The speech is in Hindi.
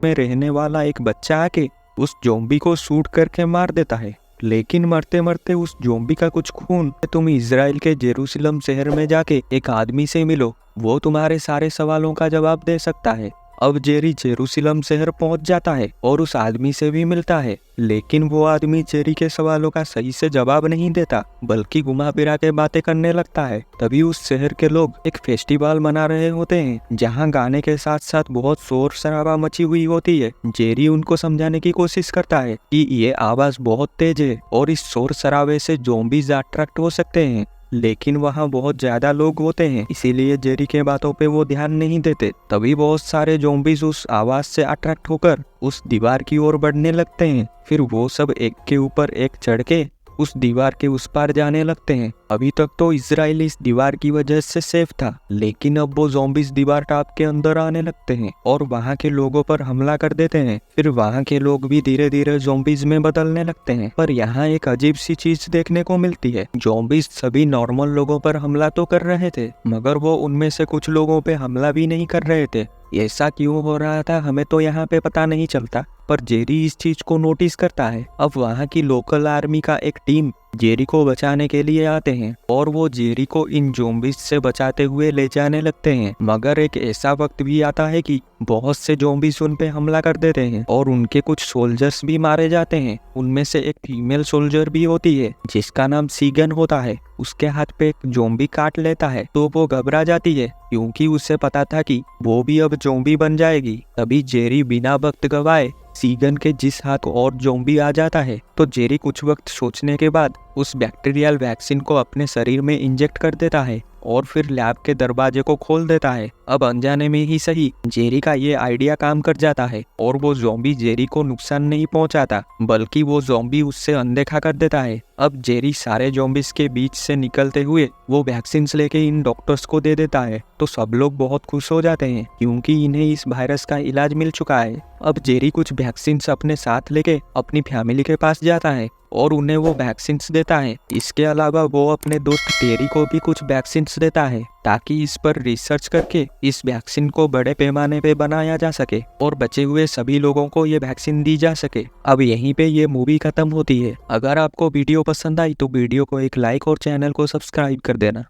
में रहने वाला एक बच्चा आके उस ज़ॉम्बी को शूट करके मार देता है। लेकिन मरते मरते उस ज़ॉम्बी का कुछ खून, तुम इजराइल के जेरूसलम शहर में जाके एक आदमी से मिलो, वो तुम्हारे सारे सवालों का जवाब दे सकता है। अब जेरी जेरूसलम शहर पहुंच जाता है और उस आदमी से भी मिलता है, लेकिन वो आदमी जेरी के सवालों का सही से जवाब नहीं देता, बल्कि घुमा फिरा के बातें करने लगता है। तभी उस शहर के लोग एक फेस्टिवल मना रहे होते हैं, जहां गाने के साथ साथ बहुत शोर शराबा मची हुई होती है। जेरी उनको समझाने की कोशिश करता है कि ये आवाज बहुत तेज है और इस शोर शराबे से ज़ॉम्बीज अट्रैक्ट हो सकते हैं, लेकिन वहाँ बहुत ज्यादा लोग होते हैं, इसीलिए जेरी के बातों पे वो ध्यान नहीं देते। तभी बहुत सारे ज़ॉम्बीज उस आवाज से अट्रैक्ट होकर उस दीवार की ओर बढ़ने लगते हैं। फिर वो सब एक के ऊपर एक चढ़ के उस दीवार के उस पार जाने लगते हैं। अभी तक तो इजराइल इस दीवार की वजह से सेफ था, लेकिन अब वो ज़ॉम्बीज दीवार टाप के अंदर आने लगते हैं और वहाँ के लोगों पर हमला कर देते हैं। फिर वहाँ के लोग भी धीरे धीरे ज़ॉम्बीज में बदलने लगते हैं। पर यहाँ एक अजीब सी चीज देखने को मिलती है। ज़ॉम्बीज सभी नॉर्मल लोगों पर हमला तो कर रहे थे, मगर वो उनमें से कुछ लोगों पे हमला भी नहीं कर रहे थे। ऐसा क्यों हो रहा था हमें तो यहाँ पे पता नहीं चलता, पर जेरी इस चीज को नोटिस करता है। अब वहाँ की लोकल आर्मी का एक टीम जेरी को बचाने के लिए आते हैं और वो जेरी को इन ज़ॉम्बीज से बचाते हुए ले जाने लगते हैं। मगर एक ऐसा वक्त भी आता है कि बहुत से ज़ॉम्बीज उन पे हमला कर देते हैं और उनके कुछ सोल्जर्स भी मारे जाते हैं। उनमें से एक फीमेल सोल्जर भी होती है जिसका नाम सीगन होता है। उसके हाथ पे एक ज़ॉम्बी काट लेता है तो वो घबरा जाती है, क्योंकि उसे पता था कि वो भी अब ज़ॉम्बी बन जाएगी। तभी जेरी बिना वक्त गवाए सीगन के जिस हाथ और ज़ॉम्बी आ जाता है, तो जेरी कुछ वक्त सोचने के बाद उस बैक्टीरियल वैक्सीन को अपने शरीर में इंजेक्ट कर देता है और फिर लैब के दरवाजे को खोल देता है। अब अनजाने में ही सही जेरी का ये आइडिया काम कर जाता है और वो ज़ॉम्बी जेरी को नुकसान नहीं पहुंचाता, बल्कि वो ज़ॉम्बी उससे अनदेखा कर देता है। अब जेरी सारे ज़ॉम्बीज के बीच से निकलते हुए वो वैक्सीन लेके इन डॉक्टर्स को दे देता है, तो सब लोग बहुत खुश हो जाते हैं क्योंकि इन्हें इस वायरस का इलाज मिल चुका है। अब जेरी कुछ वैक्सीन अपने साथ लेके अपनी फैमिली के पास जाता है और उन्हें वो वैक्सीन देता है। इसके अलावा वो अपने दोस्त टेरी को भी कुछ वैक्सीन देता है, ताकि इस पर रिसर्च करके इस वैक्सीन को बड़े पैमाने पे बनाया जा सके और बचे हुए सभी लोगों को ये वैक्सीन दी जा सके। अब यहीं पे ये मूवी खत्म होती है। अगर आपको वीडियो पसंद आई तो वीडियो को एक लाइक और चैनल को सब्सक्राइब कर देना।